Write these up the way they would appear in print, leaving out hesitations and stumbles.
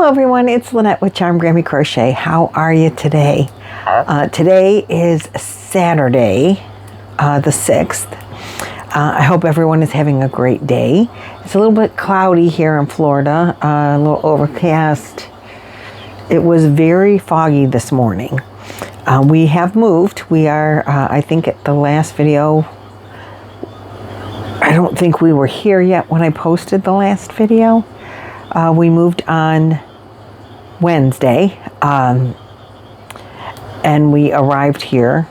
Hello everyone, it's Lynette with Charmed Grammy Crochet. How are you today? Today is Saturday, the 6th. I hope everyone is having a great day. It's a little bit cloudy here in Florida, a little overcast. It was very foggy this morning. We have moved. We are, I think at the last video, I don't think we were here yet when I posted the last video. We moved on Wednesday, and we arrived here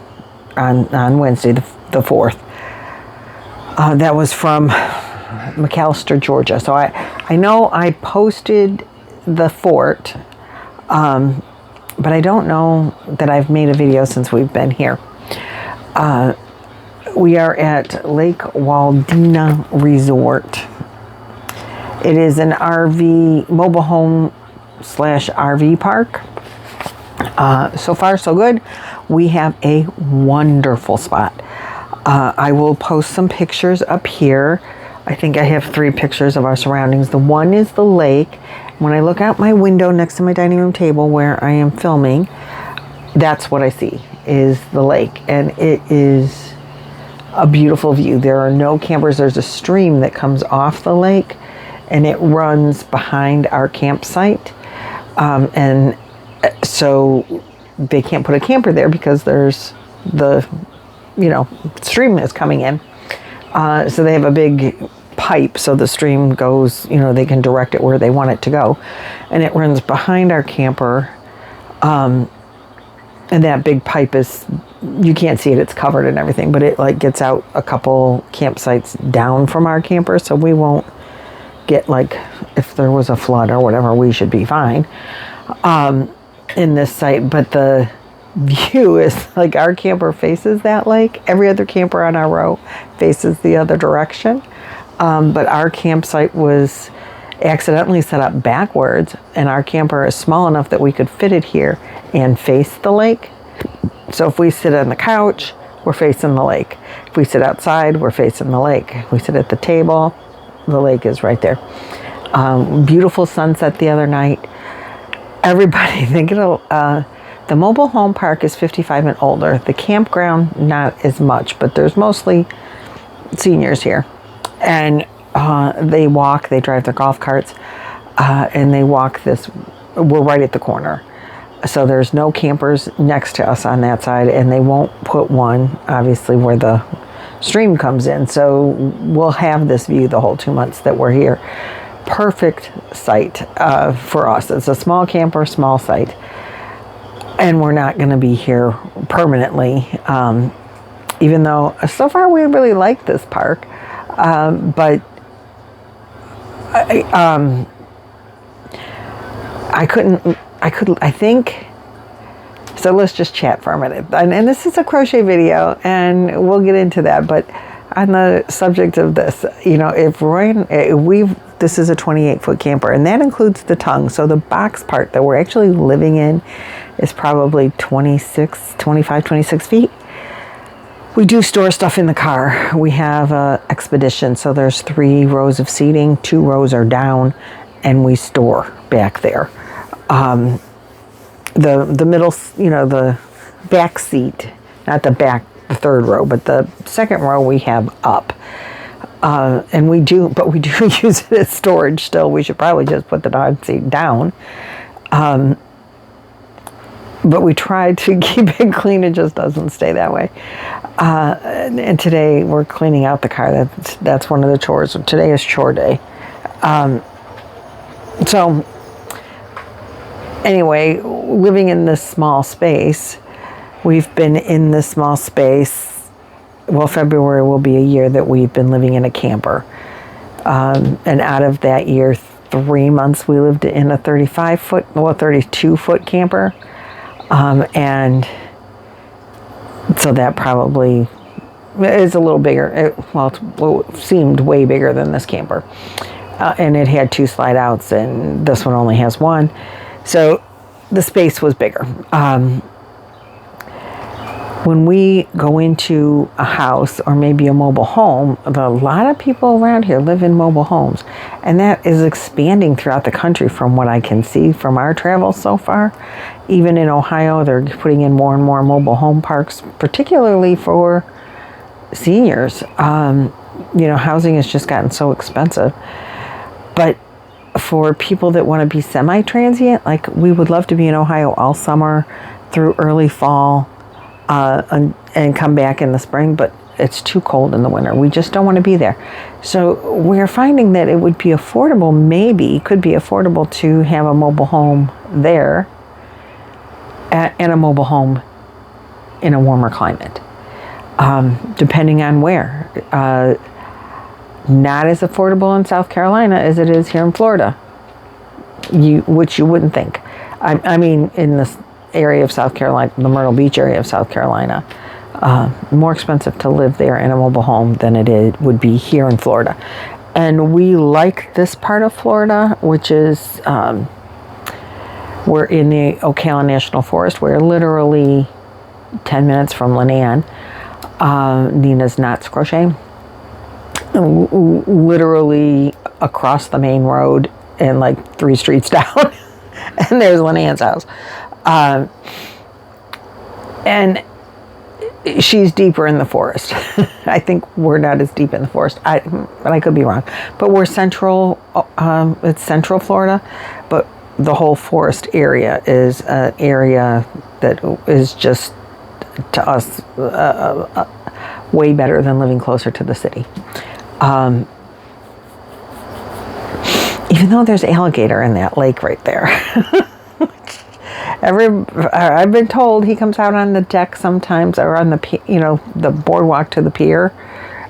on Wednesday, the 4th. That was from McAlester, Georgia. So I know I posted the fort, but I don't know that I've made a video since we've been here. We are at Lake Waldina Resort. It is an RV, mobile home / RV park. So far, so good. We have a wonderful spot. I will post some pictures up here. I think I have 3 pictures of our surroundings. The one is the lake. When I look out my window next to my dining room table where I am filming, that's what I see, is the lake. And it is a beautiful view. There are no campers. There's a stream that comes off the lake, and it runs behind our campsite. And so they can't put a camper there because there's the, stream is coming in. So they have a big pipe, so the stream goes, they can direct it where they want it to go. And it runs behind our camper. And that big pipe is, you can't see it, it's covered and everything, but it gets out a couple campsites down from our camper, so we won't get, if there was a flood or whatever, we should be fine in this site. But the view is our camper faces that lake. Every other camper on our row faces the other direction. But our campsite was accidentally set up backwards, and our camper is small enough that we could fit it here and face the lake. So if we sit on the couch, we're facing the lake. If we sit outside, we're facing the lake. If we sit at the table, the lake is right there. Beautiful sunset the other night. Everybody, the mobile home park is 55 and older. The campground, not as much, but there's mostly seniors here. And they walk, they drive their golf carts, and they walk this. We're right at the corner. So there's no campers next to us on that side, and they won't put one, obviously, where the stream comes in. So we'll have this view the whole 2 months that we're here. Perfect site for us. It's a small camper, small site. And we're not going to be here permanently, even though so far we really like this park. But I think, so let's just chat for a minute. And this is a crochet video, and we'll get into that. But on the subject of this, this is a 28-foot camper, and that includes the tongue. So the box part that we're actually living in is probably 26 feet. We do store stuff in the car. We have an expedition, so there's 3 rows of seating, 2 rows are down, and we store back there. The middle, the back seat, not the back, the 3rd row, but the 2nd row we have up. And we do use it as storage still. We should probably just put the dog seat down. But we try to keep it clean. It just doesn't stay that way. And today we're cleaning out the car. That's one of the chores. Today is chore day. So anyway, living in this small space, we've been in this small space. Well, February will be a year that we've been living in a camper. And out of that year, 3 months we lived in a 32-foot camper. And so that probably is a little bigger. It seemed way bigger than this camper. And it had 2 slide outs, and this one only has 1. So the space was bigger. when we go into a house or maybe a mobile home, a lot of people around here live in mobile homes, and that is expanding throughout the country from what I can see from our travels so far. Even in Ohio, they're putting in more and more mobile home parks, particularly for seniors. Housing has just gotten so expensive. But for people that want to be semi-transient, like we would love to be in Ohio all summer through early fall, and come back in the spring, but it's too cold in the winter. We just don't want to be there. So we're finding that it would be affordable, could be affordable to have a mobile home there and a mobile home in a warmer climate, depending on where. Not as affordable in South Carolina as it is here in Florida, which you wouldn't think. I mean, in this area of South Carolina, the Myrtle Beach area of South Carolina, more expensive to live there in a mobile home than would be here in Florida. And we like this part of Florida, which is, we're in the Ocala National Forest. We're literally 10 minutes from Lynanne, Nina's Knots Crochet, literally across the main road and like 3 streets down. And there's Lynanne's house. And she's deeper in the forest. I think we're not as deep in the forest, but I could be wrong. But we're central, it's central Florida, but the whole forest area is an area that is just, to us, way better than living closer to the city. Even though there's alligator in that lake right there. I've been told he comes out on the deck sometimes, or on the boardwalk to the pier,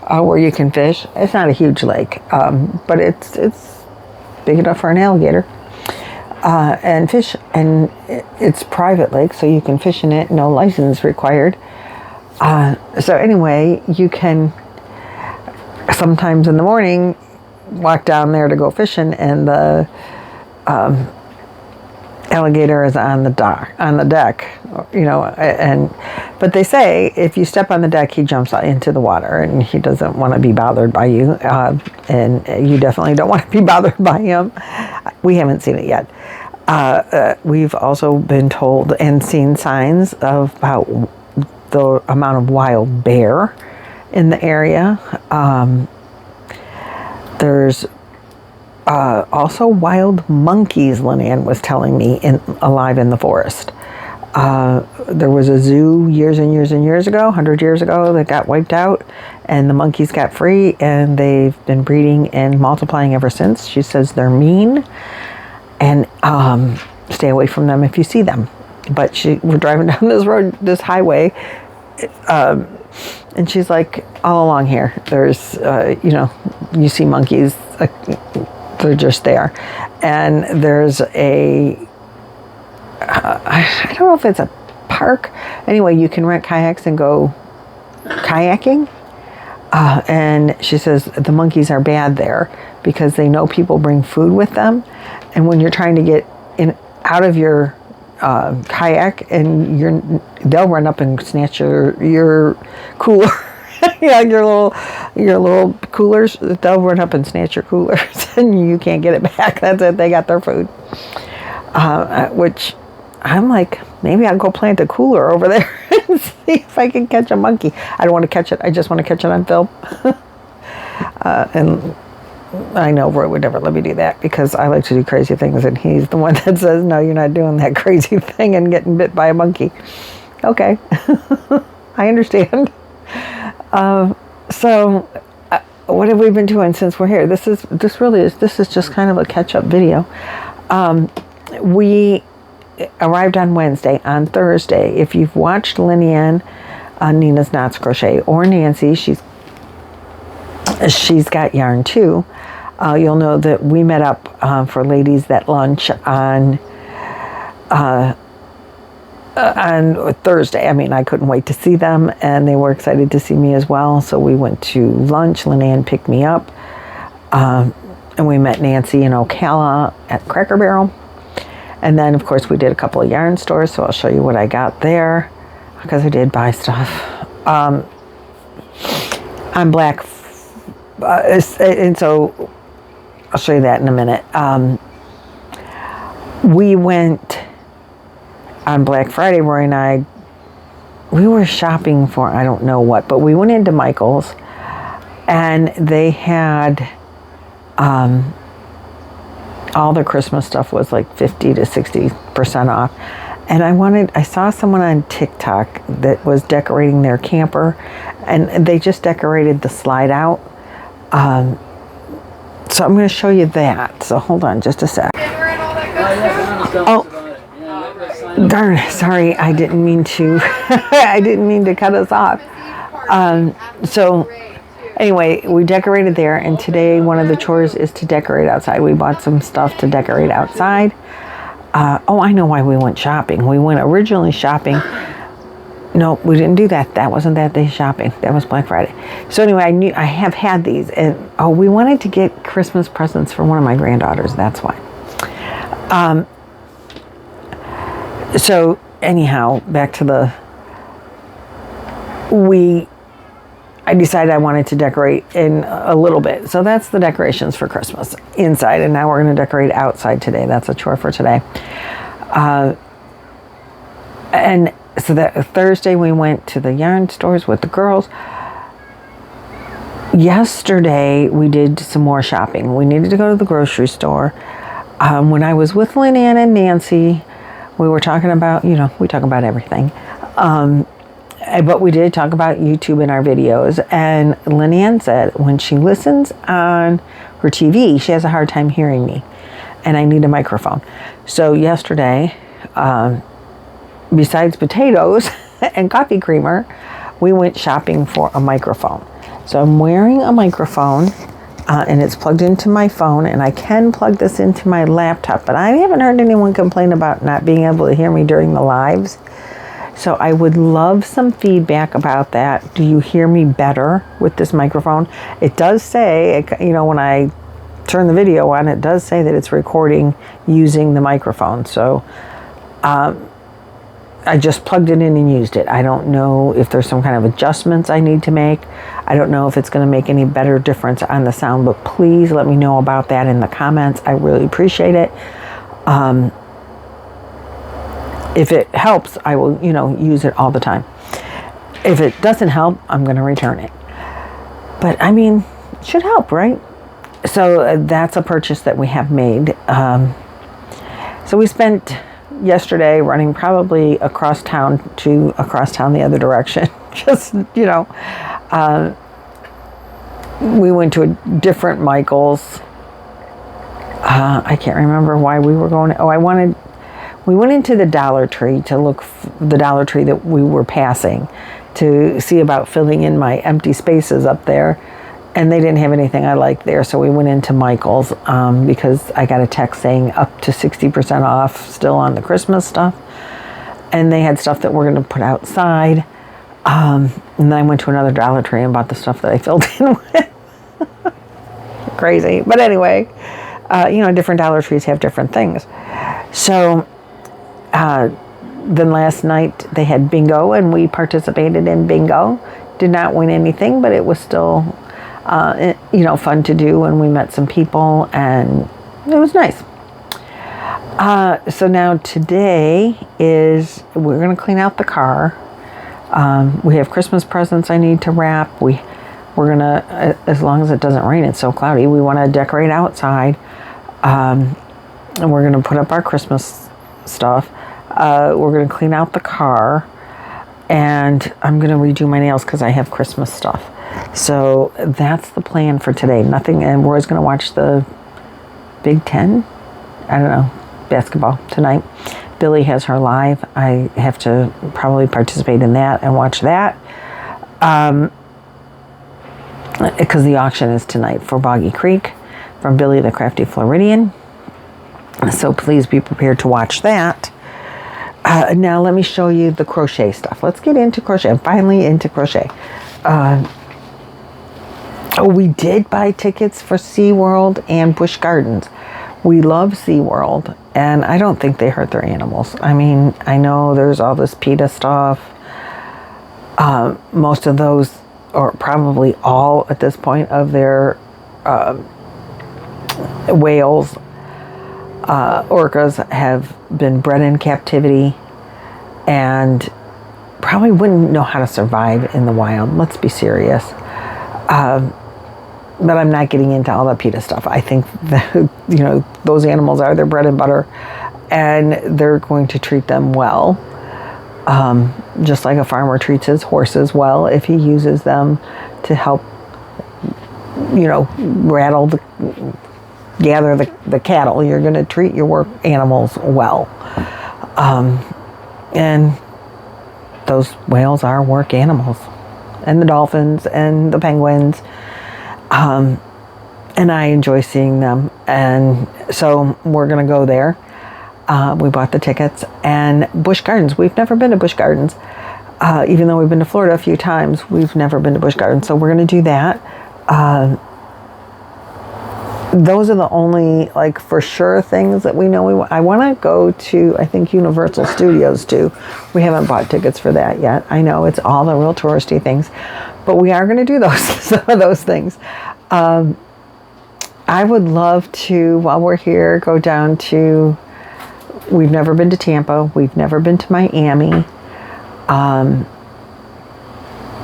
where you can fish. It's not a huge lake, but it's big enough for an alligator, and fish. And it's private lake, so you can fish in it. No license required. So anyway, you can sometimes in the morning walk down there to go fishing, and the alligator is on the deck, but they say if you step on the deck, he jumps into the water, and he doesn't want to be bothered by you, and you definitely don't want to be bothered by him. We haven't seen it yet. We've also been told and seen signs about the amount of wild bear in the area. There's also wild monkeys, Lynanne was telling me, alive in the forest. There was a zoo years and years and years ago, 100 years ago, that got wiped out, and the monkeys got free, and they've been breeding and multiplying ever since. She says they're mean, and stay away from them if you see them. But we're driving down this highway, and she's like, all along here, there's, you see monkeys, they're just there. And there's I don't know if it's a park. Anyway, you can rent kayaks and go kayaking. And she says the monkeys are bad there because they know people bring food with them. And when you're trying to get out of your kayak, and they'll run up and snatch your cooler. Yeah, your little coolers. They'll run up and snatch your coolers, and you can't get it back. That's it. They got their food. Which I'm like, maybe I'll go plant a cooler over there and see if I can catch a monkey. I don't want to catch it. I just want to catch it on film. And I know Roy would never let me do that because I like to do crazy things, and he's the one that says, no, you're not doing that crazy thing and getting bit by a monkey. Okay. I understand. So what have we been doing since we're here? This is just kind of a catch-up video. We arrived on Wednesday. On Thursday, if you've watched Lynanne, Nina's Knots Crochet, or Nancy, she's got yarn too, you'll know that we met up for Ladies That Lunch on Thursday. I mean, I couldn't wait to see them, and they were excited to see me as well. So we went to lunch. Lynanne picked me up, and we met Nancy in Ocala at Cracker Barrel. And then, of course, we did a couple of yarn stores, so I'll show you what I got there. because I did buy stuff. On Black, and so I'll show you that in a minute. We went on Black Friday, Roy and I, we were shopping for I don't know what, but we went into Michael's and they had all the Christmas stuff was like 50 to 60% off. And I saw someone on TikTok that was decorating their camper, and they just decorated the slide out. So I'm going to show you that. So hold on just a sec. Oh, darn, sorry, I didn't mean to, I didn't mean to cut us off. So anyway, we decorated there, and today one of the chores is to decorate outside. We bought some stuff to decorate outside. Oh, I know why we went shopping. We went originally shopping. No, we didn't do that. That wasn't that day shopping. That was Black Friday. So anyway, I have had these, and we wanted to get Christmas presents for one of my granddaughters. That's why. So anyhow, back to I decided I wanted to decorate in a little bit. So that's the decorations for Christmas inside. And now we're going to decorate outside today. That's a chore for today. And so that Thursday we went to the yarn stores with the girls. Yesterday we did some more shopping. We needed to go to the grocery store. When I was with Lynanne and Nancy, we were talking about, we talk about everything. But we did talk about YouTube in our videos, and Lynanne said when she listens on her TV, she has a hard time hearing me, and I need a microphone. So yesterday, besides potatoes and coffee creamer, we went shopping for a microphone. So I'm wearing a microphone, and it's plugged into my phone, and I can plug this into my laptop, but I haven't heard anyone complain about not being able to hear me during the lives. So I would love some feedback about that. Do you hear me better with this microphone? It does say, when I turn the video on, it does say that it's recording using the microphone. So I just plugged it in and used it. I don't know if there's some kind of adjustments I need to make. I don't know if it's going to make any better difference on the sound, but please let me know about that in the comments. I really appreciate it. If it helps, I will, use it all the time. If it doesn't help, I'm going to return it. But I mean, it should help, right? So that's a purchase that we have made. So we spent yesterday running probably across town the other direction. Just, we went to a different Michael's. I can't remember why we were going. We went into the Dollar Tree to look the Dollar Tree that we were passing to see about filling in my empty spaces up there. And they didn't have anything I liked there. So we went into Michael's because I got a text saying up to 60% off still on the Christmas stuff. And they had stuff that we're going to put outside. And then I went to another Dollar Tree and bought the stuff that I filled in with. Crazy. But anyway, different Dollar Trees have different things. So then last night they had bingo, and we participated in bingo. Did not win anything, but it was still, fun to do, and we met some people, and it was nice. So now today we're going to clean out the car. We have Christmas presents I need to wrap. We're going to, as long as it doesn't rain, it's so cloudy, we want to decorate outside. And we're going to put up our Christmas stuff. We're going to clean out the car, and I'm going to redo my nails because I have Christmas stuff. So that's the plan for today. Nothing, and we're always going to watch the Big Ten. I don't know, basketball tonight. Billie has her live. I have to probably participate in that and watch that. Because the auction is tonight for Boggy Creek from Billie the Crafty Floridian. So please be prepared to watch that. Now let me show you the crochet stuff. Let's get into crochet. I'm finally into crochet. We did buy tickets for SeaWorld and Busch Gardens. We love SeaWorld, and I don't think they hurt their animals. I mean, I know there's all this PETA stuff, Most of those, or probably all at this point of their whales, orcas have been bred in captivity and probably wouldn't know how to survive in the wild. Let's be serious. But I'm not getting into all the PETA stuff. I think that, those animals are their bread and butter, and they're going to treat them well. Just like a farmer treats his horses well if he uses them to help, gather the cattle. You're going to treat your work animals well. And those whales are work animals, and the dolphins and the penguins. And I enjoy seeing them. And so we're going to go there. We bought the tickets. And Busch Gardens. We've never been to Busch Gardens. Even though we've been to Florida a few times, we've never been to Busch Gardens. So we're going to do that. Those are the only, for sure things that we know. I want to go to, I think, Universal Studios too. We haven't bought tickets for that yet. I know it's all the real touristy things, but we are going to do some of those things. I would love to, while we're here, go down to, we've never been to Tampa. We've never been to Miami.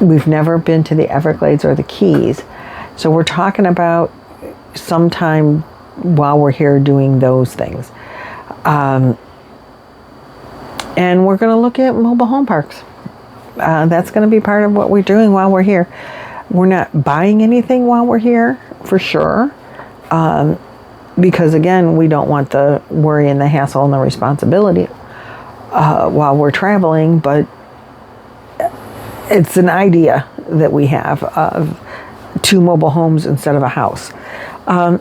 We've never been to the Everglades or the Keys. So we're talking about sometime while we're here doing those things. And we're going to look at mobile home parks. That's going to be part of what we're doing while we're here. We're not buying anything while we're here, for sure. Because again, we don't want the worry and the hassle and the responsibility while we're traveling, but it's an idea that we have of 2 mobile homes instead of a house.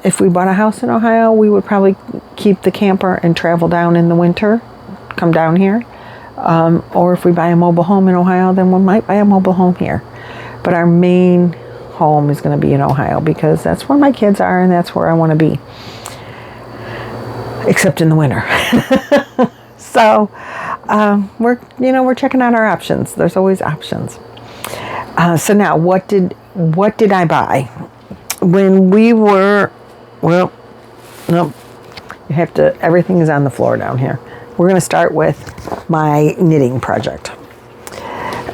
If we bought a house in Ohio, we would probably keep the camper and travel down in the winter, come down here. Or if we buy a mobile home in Ohio, then we might buy a mobile home here. But our main home is going to be in Ohio because that's where my kids are and that's where I want to be. Except in the winter. So we're checking out our options. There's always options. So now, what did I buy when we were? Well, no, you have to. Everything is on the floor down here. We're going to start with my knitting project.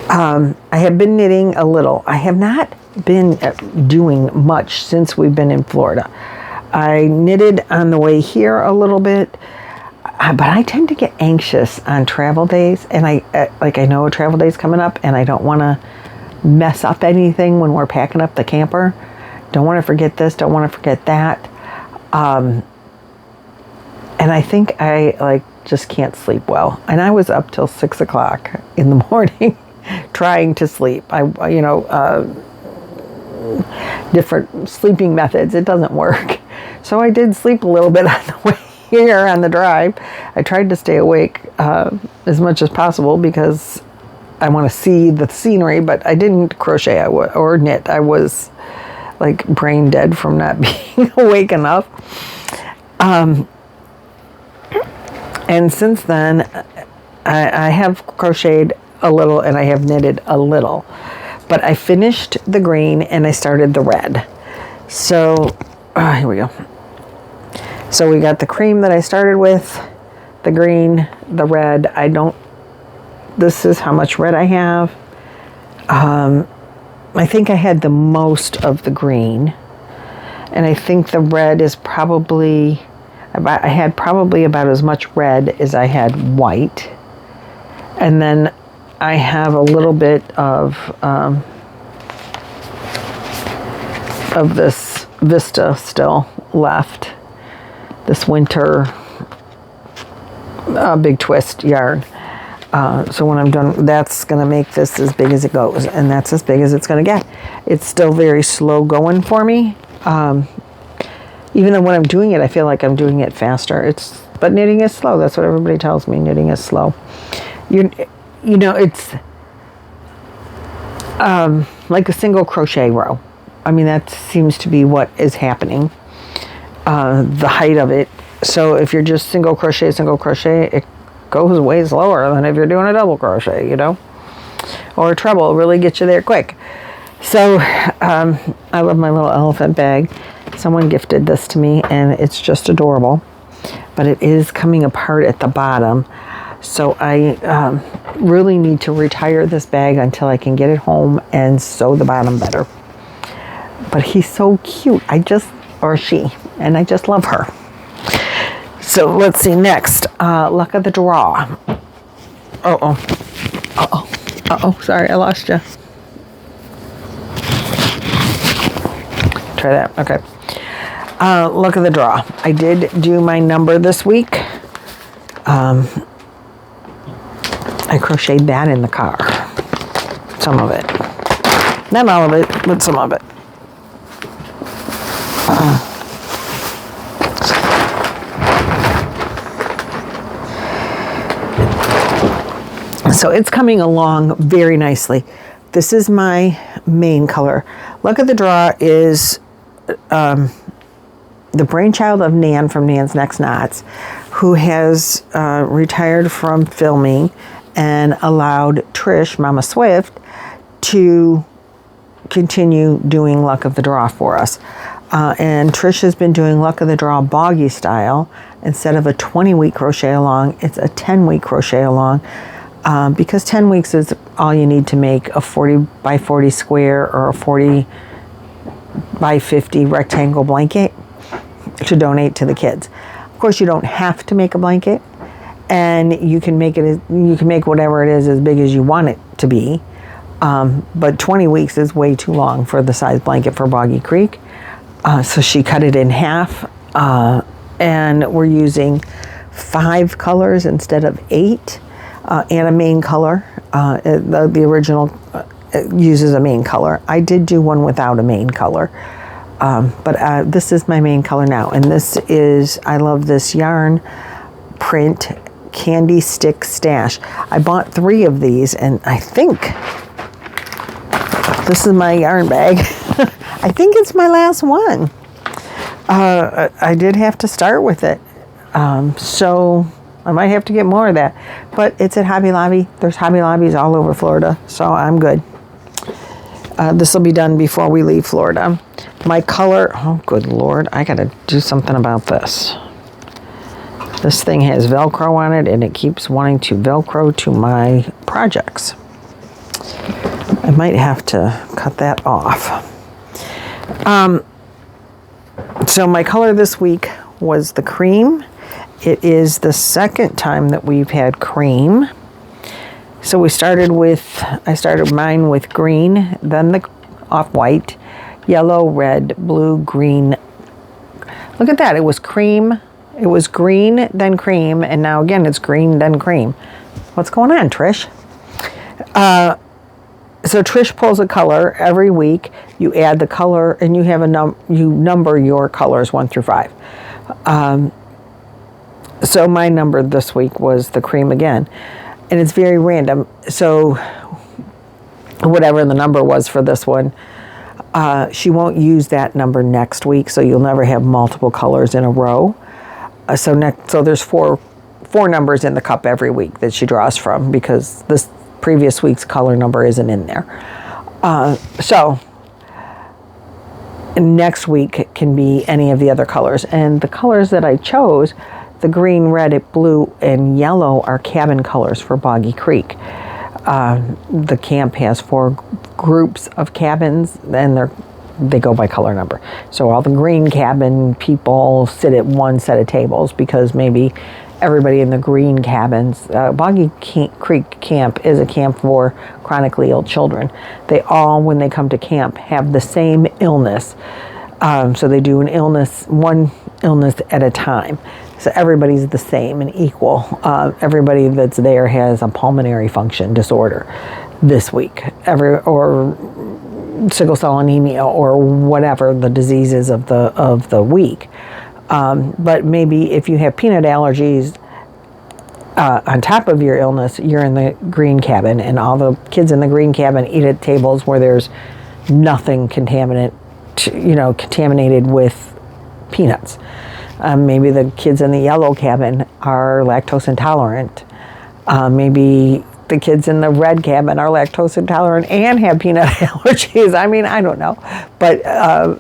I have been knitting a little. I have not been doing much since we've been in Florida. I knitted on the way here a little bit, but I tend to get anxious on travel days, and I know a travel day's coming up, and I don't want to mess up anything when we're packing up the camper. Don't want to forget this, don't want to forget that. And I think I just can't sleep well. And I was up till 6 o'clock in the morning trying to sleep. Different sleeping methods, it doesn't work. So I did sleep a little bit on the way here on the drive. I tried to stay awake as much as possible because I want to see the scenery, but I didn't crochet or knit. I was brain dead from not being awake enough. And since then, I have crocheted a little and I have knitted a little. But I finished the green and I started the red. So, here we go. So we got the cream that I started with, the green, the red. This is how much red I have. I think I had the most of the green. And I think the red is probably, I had probably about as much red as I had white. And then I have a little bit of this Vista still left. This winter big twist yarn. So when I'm done, that's going to make this as big as it goes. And that's as big as it's going to get. It's still very slow going for me. Even though when I'm doing it, I feel like I'm doing it faster. But knitting is slow. That's what everybody tells me. Knitting is slow. It's like a single crochet row. I mean, that seems to be what is happening. The height of it. So if you're just single crochet, it goes way slower than if you're doing a double crochet, or treble really get you there quick. So I love my little elephant bag. Someone gifted this to me, and it's just adorable. But it is coming apart at the bottom. So I really need to retire this bag until I can get it home and sew the bottom better. But he's so cute. Or she, and I just love her. So let's see next. Luck of the draw. Sorry, I lost you. Try that. Okay. Luck of the draw. I did do my number this week. I crocheted that in the car. Some of it. Not all of it, but some of it. So it's coming along very nicely. This is my main color. Luck of the Draw is the brainchild of Nan from Nan's Next Knots, who has retired from filming and allowed Trish, Mama Swift, to continue doing Luck of the Draw for us. And Trish has been doing Luck of the Draw Boggy style. Instead of a 20-week crochet along, it's a 10-week crochet along. Because 10 weeks is all you need to make a 40 by 40 square or a 40 by 50 rectangle blanket to donate to the kids. Of course, you don't have to make a blanket, and you can make whatever it is as big as you want it to be. But 20 weeks is way too long for the size blanket for Boggy Creek. So she cut it in half, and we're using 5 colors instead of 8. And a main color. The original uses a main color. I did do one without a main color. But this is my main color now. And this is, I love this yarn print candy stick stash. I bought 3 of these, and I think this is my yarn bag. I think it's my last one. I did have to start with it. So I might have to get more of that, but it's at Hobby Lobby. There's Hobby Lobbies all over Florida, so I'm good. This will be done before we leave Florida. My color, oh good Lord, I gotta do something about this. This thing has Velcro on it, and it keeps wanting to Velcro to my projects. I might have to cut that off. So my color this week was the cream. It is the second time that we've had cream. So I started mine with green, then the off-white, yellow, red, blue, green. Look at that, it was cream, it was green, then cream, and now again it's green, then cream. What's going on, Trish? So Trish pulls a color every week. You add the color, and you have you number your colors 1 through 5. So my number this week was the cream again, and it's very random. So whatever the number was for this one, she won't use that number next week, so you'll never have multiple colors in a row. So there's four numbers in the cup every week that she draws from, because this previous week's color number isn't in there. So next week can be any of the other colors, and the colors that I chose, the green, red, blue, and yellow, are cabin colors for Boggy Creek. The camp has 4 groups of cabins, and they go by color number. So all the green cabin people sit at one set of tables, because maybe everybody in the green cabins, Boggy Creek Camp is a camp for chronically ill children. They all, when they come to camp, have the same illness. So they do one illness at a time. So everybody's the same and equal. Everybody that's there has a pulmonary function disorder this week, or sickle cell anemia, or whatever the diseases of the week. But maybe if you have peanut allergies on top of your illness, you're in the green cabin, and all the kids in the green cabin eat at tables where there's nothing contaminated with peanuts. Maybe the kids in the yellow cabin are lactose intolerant. Maybe the kids in the red cabin are lactose intolerant and have peanut allergies. I mean, I don't know. But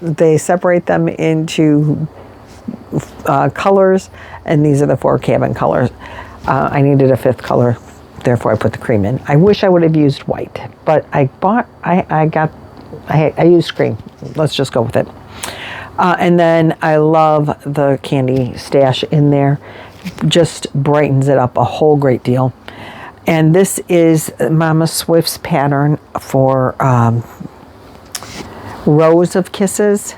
they separate them into colors, and these are the 4 cabin colors. I needed a 5th color, therefore I put the cream in. I wish I would have used white, but I used cream. Let's just go with it. And then I love the candy stash in there. Just brightens it up a whole great deal. And this is Mama Swift's pattern for Rows of Kisses.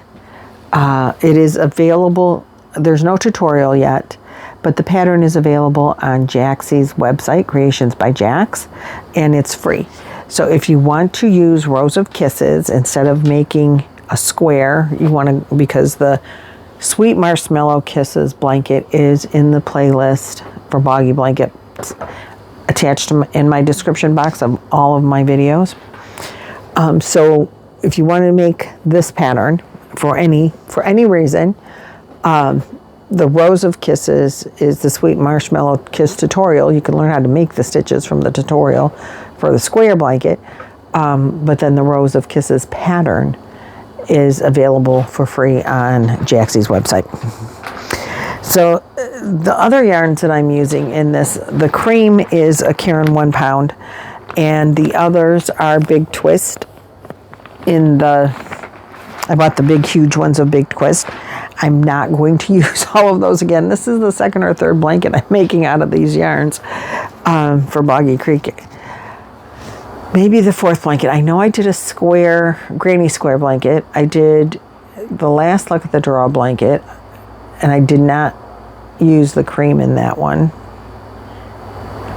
It is available. There's no tutorial yet, but the pattern is available on Jaxie's website, Creations by Jax, and it's free. So if you want to use Rows of Kisses instead of making a square, you want to, because the Sweet Marshmallow Kisses blanket is in the playlist for Boggy Blanket, attached in my description box of all of my videos. So if you want to make this pattern for any reason, the Rows of Kisses is the Sweet Marshmallow Kiss tutorial. You can learn how to make the stitches from the tutorial for the square blanket, but then the Rows of Kisses pattern is available for free on Jaxie's website. So the other yarns that I'm using in this, the cream is a Karen 1 pound, and the others are Big Twist. I bought the big huge ones of Big Twist. I'm not going to use all of those again. This is the 2nd or 3rd blanket I'm making out of these yarns for Boggy Creek. Maybe the 4th blanket. I know I did a granny square blanket. I did the last Luck at the Draw blanket, and I did not use the cream in that one.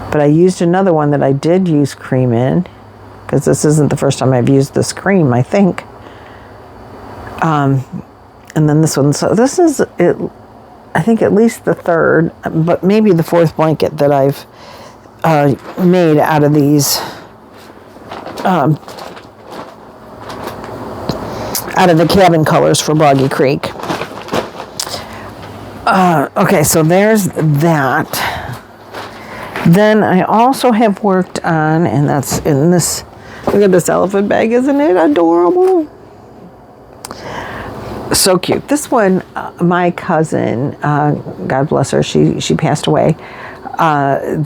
But I used another one that I did use cream in, because this isn't the first time I've used this cream, I think. And then this one. So this is it. I think at least the 3rd, but maybe the 4th blanket that I've made out of these. Out of the cabin colors for Boggy Creek. Okay, so there's that. Then I also have worked on, and that's in this, look at this elephant bag, isn't it adorable? So cute. This one, my cousin, God bless her, she passed away.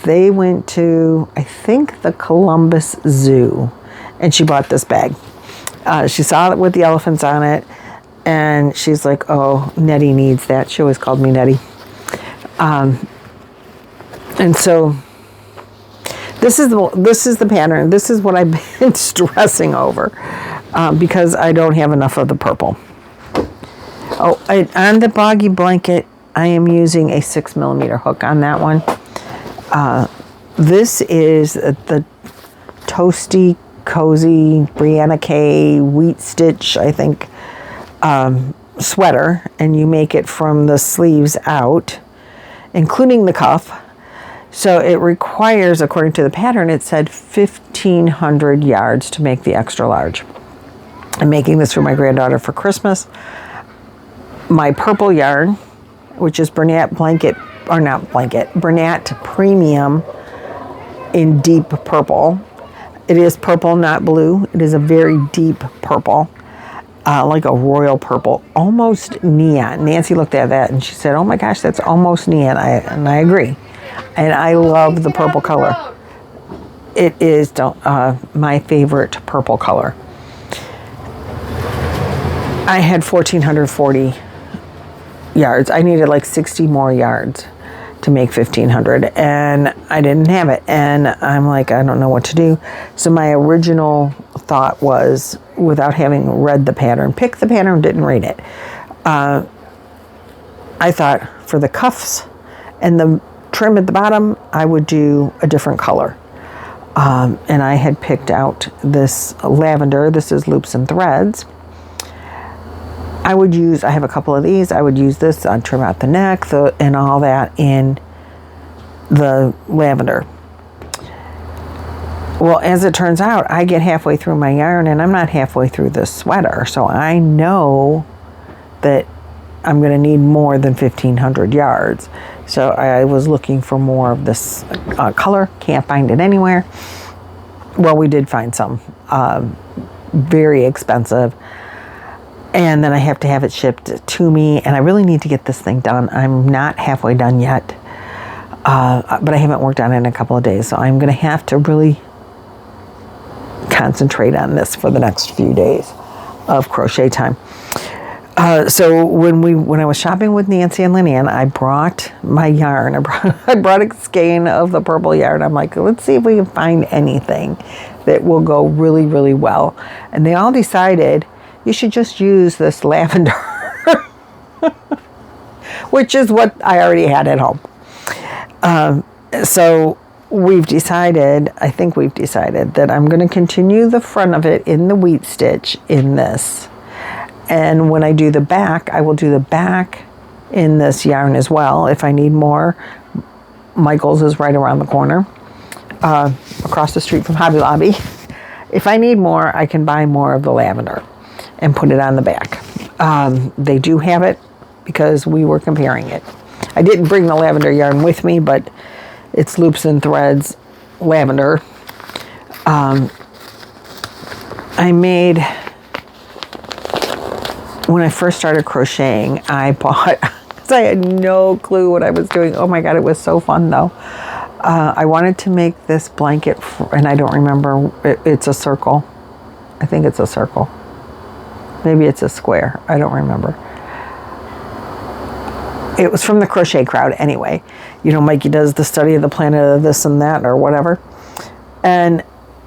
They went to, I think, the Columbus Zoo, and she bought this bag. She saw it with the elephants on it, and she's like, oh, Nettie needs that. She always called me Nettie. And so this is the pattern. This is what I've been stressing over because I don't have enough of the purple. Oh, on the Boggy Blanket, I am using a 6mm hook on that one. This is the Toasty Cozy Brianna K Wheat Stitch, I think, sweater, and you make it from the sleeves out, including the cuff. So it requires, according to the pattern, it said 1,500 yards to make the extra large. I'm making this for my granddaughter for Christmas. My purple yarn, which is Bernat Premium in deep purple. It is purple, not blue. It is a very deep purple, like a royal purple, almost neon. Nancy looked at that and she said, oh my gosh, that's almost neon. And I agree. And I love the purple color. It is my favorite purple color. I had 1,440 yards. I needed like 60 more yards to make 1,500, and I didn't have it. And I'm like, I don't know what to do. So my original thought was, without having read the pattern, pick the pattern, didn't read it. I thought for the cuffs and the trim at the bottom, I would do a different color. And I had picked out this lavender. This is Loops and Threads. I have a couple of these. I would use this on trim out the neck and all that in the lavender. Well, as it turns out, I get halfway through my yarn and I'm not halfway through this sweater. So I know that I'm going to need more than 1,500 yards So I was looking for more of this color. Can't find it anywhere. Well, we did find some. Very expensive. And then I have to have it shipped to me. And I really need to get this thing done. I'm not halfway done yet. But I haven't worked on it in a couple of days. So I'm going to have to really concentrate on this for the next few days of crochet time. So when I was shopping with Nancy and Lynanne, I brought my yarn. I brought a skein of the purple yarn. I'm like, let's see if we can find anything that will go really, really well. And they all decided you should just use this lavender, which is what I already had at home. So I think we've decided that I'm going to continue the front of it in the wheat stitch in this. And when I do the back, I will do the back in this yarn as well. If I need more, Michael's is right around the corner, across the street from Hobby Lobby. If I need more, I can buy more of the lavender and put it on the back. They do have it because we were comparing it. I didn't bring the lavender yarn with me, but it's Loops and Threads lavender. I made, when I first started crocheting, I bought, because I had no clue what I was doing. Oh my God, it was so fun though. I wanted to make this blanket, and I don't remember, it's a circle. I think it's a circle. Maybe it's a square. I don't remember. It was from the Crochet Crowd anyway. You know, Mikey does the study of the planet of this and that or whatever. And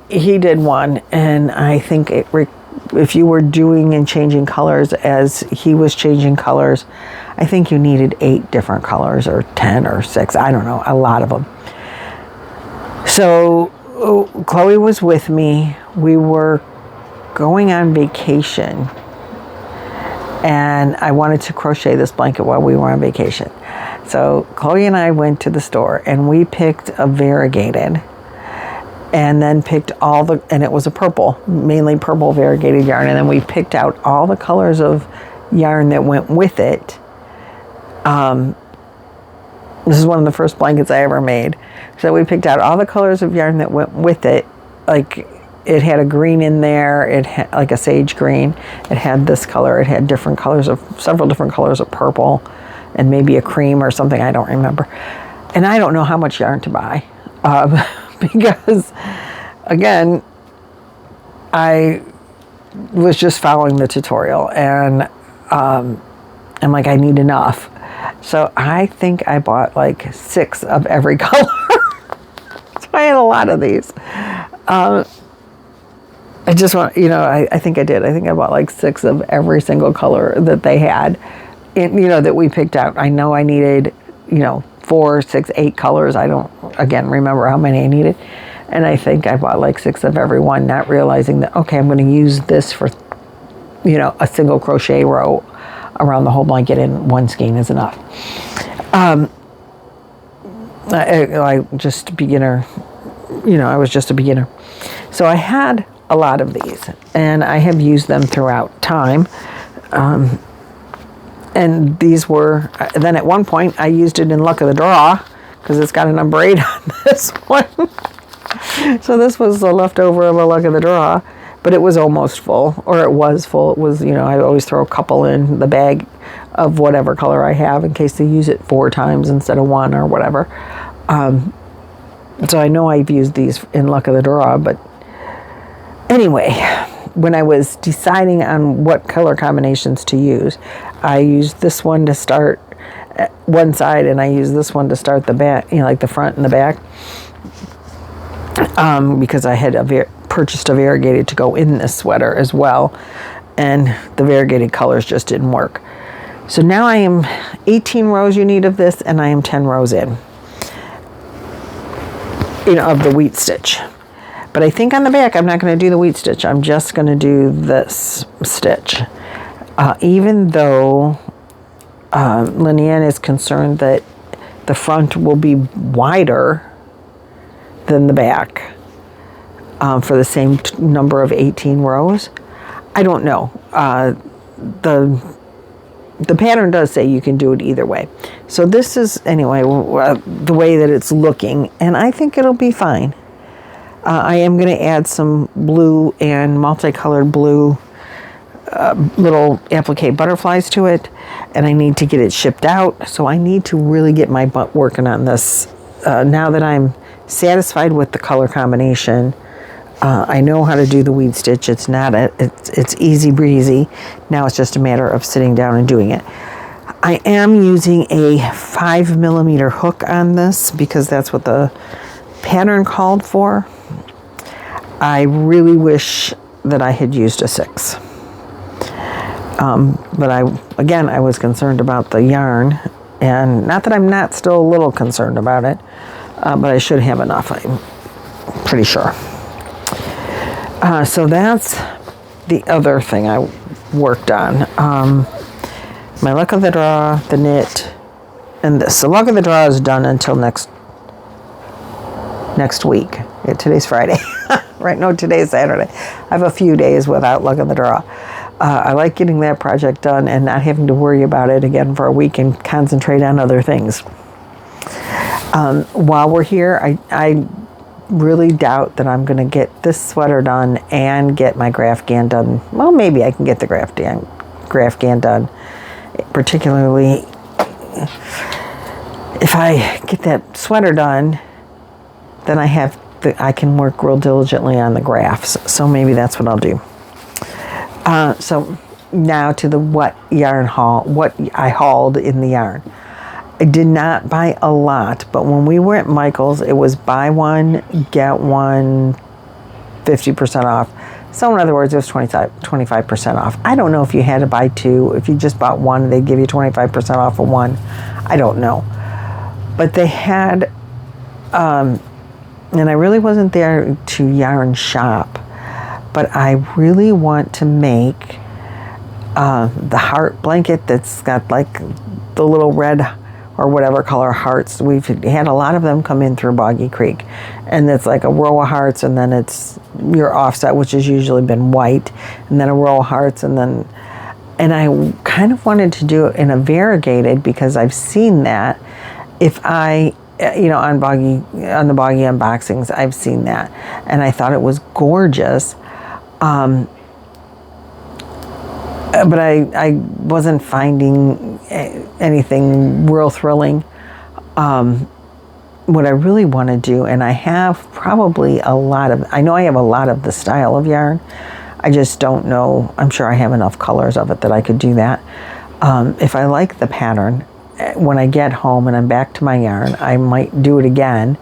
he did one, and I think if you were doing and changing colors as he was changing colors, I think you needed 8 different colors or 10 or 6. I don't know, a lot of them. So Chloe was with me. We were going on vacation, and I wanted to crochet this blanket while we were on vacation. So Chloe and I went to the store, and we picked a variegated, and then picked and it was a purple, mainly purple variegated yarn. And then we picked out all the colors of yarn that went with it. This is one of the first blankets I ever made. So we picked out all the colors of yarn that went with it. Like, it had a green in there. It had like a sage green. It had this color. It had several different colors of purple, and maybe a cream or something. I don't remember. And I don't know how much yarn to buy. Because, again, I was just following the tutorial, and I'm like, I need enough. So I think I bought like 6 of every color. So I had a lot of these. I just want, I think I did. I think I bought like 6 of every single color that they had, that we picked out. I know I needed, 4, 6, 8 colors. I don't, again, remember how many I needed. And I think I bought like 6 of every one, not realizing that, okay, I'm going to use this for, a single crochet row around the whole blanket, and one skein is enough. I just beginner, I was just a beginner. So I had a lot of these, and I have used them throughout time. And these were, then at one point I used it in Luck of the Draw, because it's got a number 8 on this one. So this was the leftover of a Luck of the Draw, but it was almost full, or it was full. It was, I always throw a couple in the bag of whatever color I have in case they use it 4 times instead of 1 or whatever. So I know I've used these in Luck of the Draw, but anyway, when I was deciding on what color combinations to use, I used this one to start one side, and I used this one to start the back, like the front and the back, because I had purchased a variegated to go in this sweater as well, and the variegated colors just didn't work. So now I am 18 rows you need of this, and I am 10 rows in, of the wheat stitch. But I think on the back, I'm not going to do the wheat stitch. I'm just going to do this stitch. Even though Lynanne is concerned that the front will be wider than the back for the same number of 18 rows. I don't know. The pattern does say you can do it either way. So this is, anyway, the way that it's looking, and I think it'll be fine. I am going to add some blue and multicolored blue little applique butterflies to it, and I need to get it shipped out, so I need to really get my butt working on this. Now that I'm satisfied with the color combination, I know how to do the weed stitch. It's not it's easy breezy. Now it's just a matter of sitting down and doing it. I am using a 5mm hook on this because that's what the pattern called for. I really wish that I had used a 6. But I was concerned about the yarn, and not that I'm not still a little concerned about it, but I should have enough, I'm pretty sure. So that's the other thing I worked on. My luck of the draw, the knit, and this. The luck of the draw is done until next week. Yeah, today's Friday. Right? No, today's Saturday. I have a few days without luck of the draw. I like getting that project done and not having to worry about it again for a week and concentrate on other things. While we're here, I really doubt that I'm going to get this sweater done and get my Grafghan done. Well, maybe I can get the Grafghan done. Particularly if I get that sweater done, then I can work real diligently on the graphs. So maybe that's what I'll do. So now to the what I hauled in the yarn. I did not buy a lot, but when we were at Michael's, it was buy one, get one, 50% off. So in other words, it was 25% off. I don't know if you had to buy 2. If you just bought 1, they'd give you 25% off of 1. I don't know. But they had, and I really wasn't there to yarn shop, but I really want to make the heart blanket that's got like the little red or whatever color hearts. We've had a lot of them come in through Boggy Creek, and it's like a row of hearts, and then it's your offset, which has usually been white, and then a row of hearts, and I kind of wanted to do it in a variegated because I've seen that. If I, on the Boggy unboxings, I've seen that, and I thought it was gorgeous. But I wasn't finding anything real thrilling. What I really want to do, and I have probably I know I have a lot of the style of yarn. I just don't know. I'm sure I have enough colors of it that I could do that. If I like the pattern, when I get home and I'm back to my yarn, I might do it again.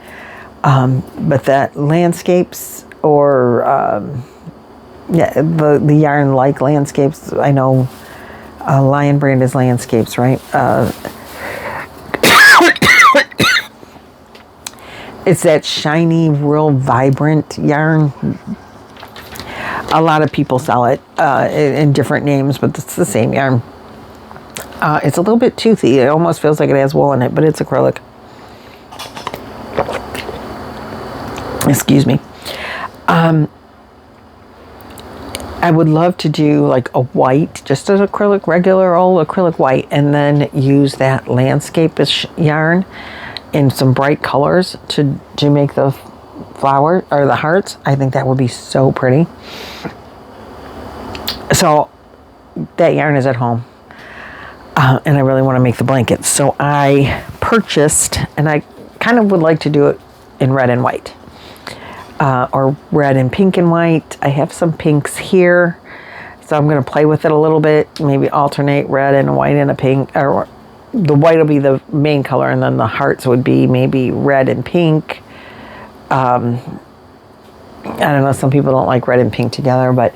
But that landscapes or... the yarn like landscapes. I know Lion brand is landscapes, right? It's that shiny, real vibrant yarn. A lot of people sell it in different names, but it's the same yarn. It's a little bit toothy. It almost feels like it has wool in it, but it's acrylic. Excuse me. I would love to do like a white, just an acrylic, regular old acrylic white, and then use that landscapish yarn in some bright colors to make the flower or the hearts. I think that would be so pretty. So that yarn is at home, and I really want to make the blanket. So I purchased, and I kind of would like to do it in red and white. Or red and pink and white. I have some pinks here, so I'm going to play with it a little bit, maybe alternate red and a white and a pink, or the white will be the main color, and then the hearts would be maybe red and pink. I don't know, some people don't like red and pink together, but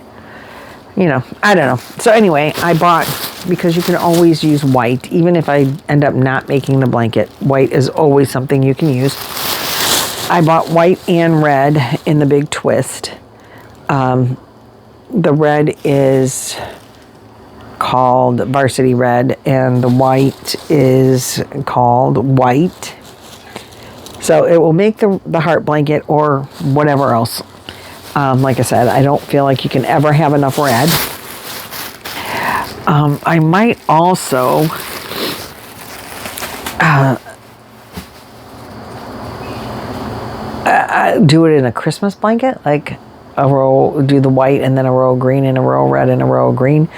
I don't know. So anyway, I bought, because you can always use white, even if I end up not making the blanket, white is always something you can use. I bought white and red in the big twist. The red is called Varsity Red, and the white is called White. So it will make the heart blanket or whatever else. Like I said, I don't feel like you can ever have enough red. I might also I do it in a Christmas blanket, like a row, do the white and then a row of green and a row of red and a row of green.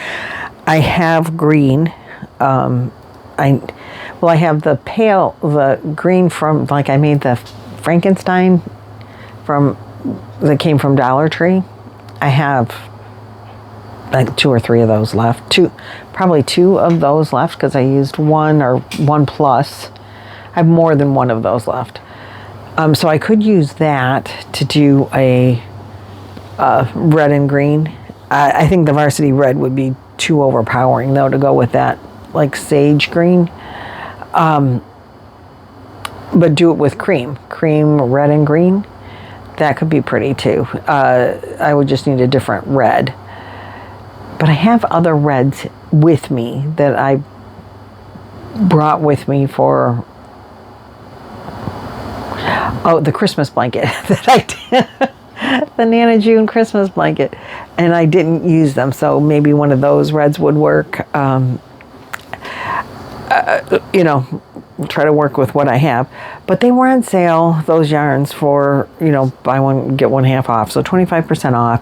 I have green. I have the green from, like, I made the Frankenstein that came from Dollar Tree. I have like 2 or 3 of those left. Probably 2 of those left because I used 1 or 1 plus. I have more than 1 of those left. So I could use that to do a red and green. I think the varsity red would be too overpowering though to go with that, like sage green. But do it with cream, red and green. That could be pretty too. I would just need a different red. But I have other reds with me that I brought with me for, the Christmas blanket that I did. The Nana June Christmas blanket. And I didn't use them, so maybe one of those reds would work. Try to work with what I have. But they were on sale, those yarns, for, buy one, get one half off. So 25% off.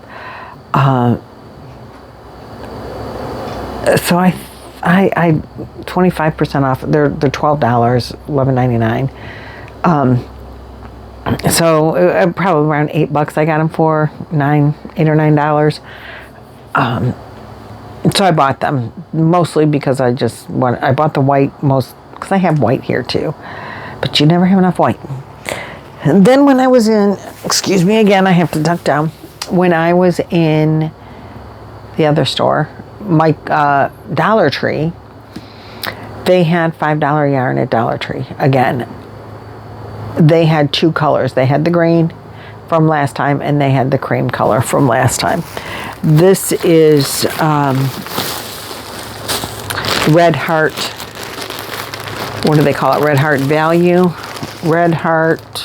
So I 25% off. They're $12, $11.99. So probably around $8 I got them for, $8 or $9. So I bought them mostly because I bought the white because I have white here too, but you never have enough white. And then when I was in, excuse me again, I have to duck down. When I was in the other store, my Dollar Tree, they had $5 yarn at Dollar Tree again. They had 2 colors. They had the green from last time and they had the cream color from last time. This is Red Heart. What do they call it? Red Heart Value. Red Heart.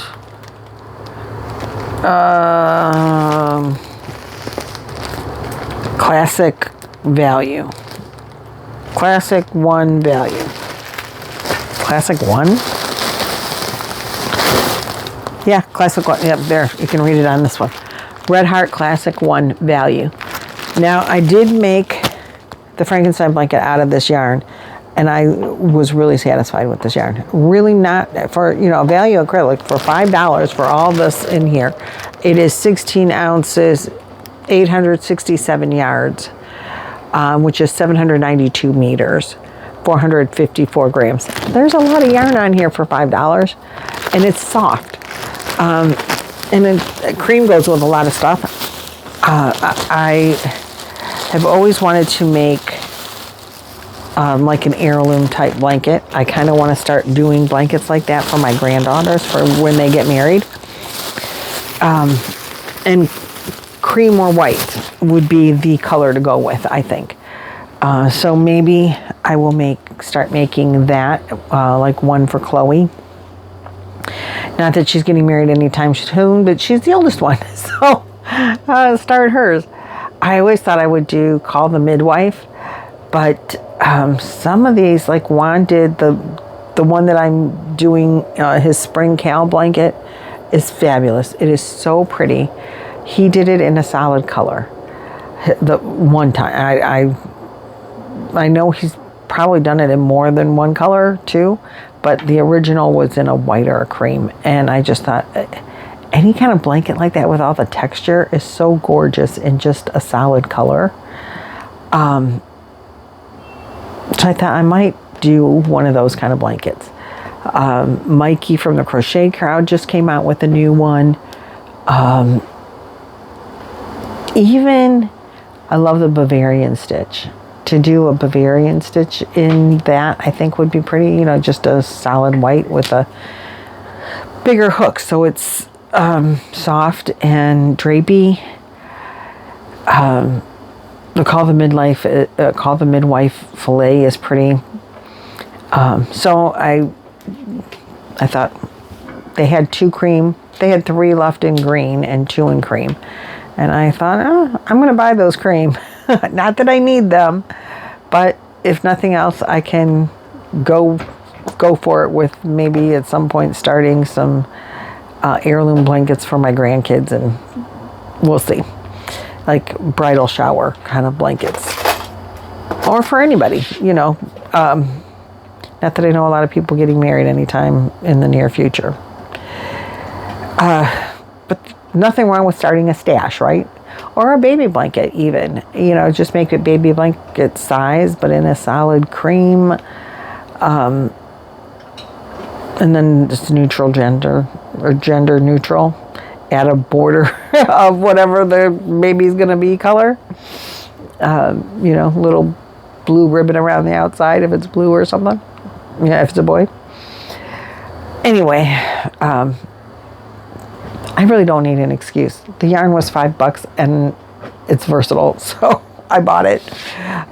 Classic Value. Classic 1 Value. Classic 1? Yeah, Classic 1. Yep, there. You can read it on this one. Red Heart Classic 1 Value. Now, I did make the Frankenstein blanket out of this yarn, and I was really satisfied with this yarn. Really not, for, value acrylic, for $5 for all this in here. It is 16 ounces, 867 yards, which is 792 meters, 454 grams. There's a lot of yarn on here for $5, and it's soft. And then cream goes with a lot of stuff. I have always wanted to make like an heirloom type blanket. I kind of want to start doing blankets like that for my granddaughters for when they get married. And cream or white would be the color to go with, I think. So maybe I will start making that, like one for Chloe. Not that she's getting married anytime soon, but she's the oldest one, so start hers. I always thought I would do Call the Midwife, but some of these, like Juan did, the one that I'm doing, his spring cal blanket, is fabulous. It is so pretty. He did it in a solid color. The one time, I know he's probably done it in more than one color too, but the original was in a white or a cream, and I just thought any kind of blanket like that with all the texture is so gorgeous in just a solid color. So I thought I might do one of those kind of blankets. Mikey from the Crochet Crowd just came out with a new one. Even I love the Bavarian stitch. To do a Bavarian stitch in that, I think would be pretty, just a solid white with a bigger hook. So it's soft and drapey. The Call the Midwife fillet is pretty. So I thought they had 2 cream. They had 3 left in green and 2 in cream. And I thought, I'm going to buy those cream. Not that I need them, but if nothing else, I can go go for it with maybe at some point starting some heirloom blankets for my grandkids, and we'll see. Like bridal shower kind of blankets. Or for anybody, you know. Not that I know a lot of people getting married anytime in the near future. But nothing wrong with starting a stash, right? Or a baby blanket even. You know, just make it baby blanket size, but in a solid cream. And then just neutral gender, or gender neutral. Add a border of whatever the baby's going to be color. You know, little blue ribbon around the outside if it's blue or something. Yeah, if it's a boy. Anyway, I really don't need an excuse. The yarn was $5 and it's versatile, so I bought it.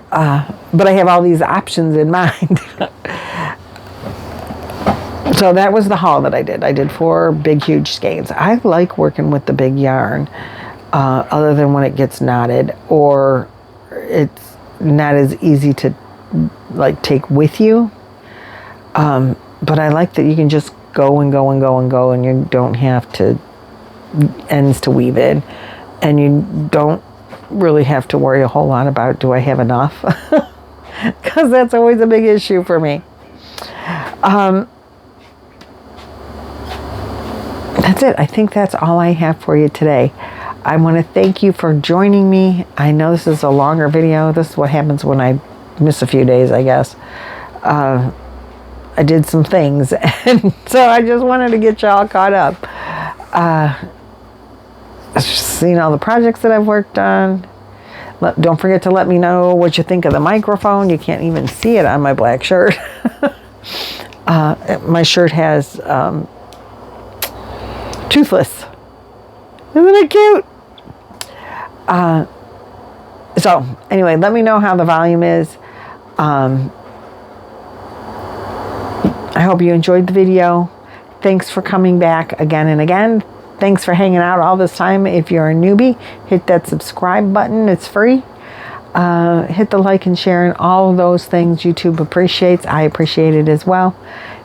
But I have all these options in mind. So that was the haul that I did. I did 4 big, huge skeins. I like working with the big yarn, other than when it gets knotted or it's not as easy to like take with you. But I like that you can just go and go and go and go, and you don't have to ends to weave in, and you don't really have to worry a whole lot about, do I have enough? Because that's always a big issue for me. That's it. I think that's all I have for you today. I want to thank you for joining me. I know this is a longer video. This is what happens when I miss a few days, I guess. I did some things, and so I just wanted to get y'all caught up. Seeing all the projects that I've worked on. Don't forget to let me know what you think of the microphone. You can't even see it on my black shirt. My shirt has toothless. Isn't it cute? So anyway, let me know how the volume is. I hope you enjoyed the video. Thanks for coming back again and again. Thanks for hanging out all this time. If you're a newbie, hit that subscribe button. It's free. Hit the like and share and all of those things YouTube appreciates. I appreciate it as well.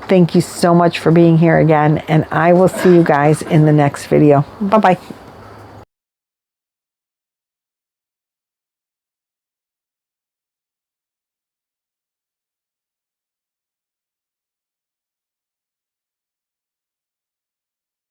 Thank you so much for being here again, and I will see you guys in the next video. Bye-bye.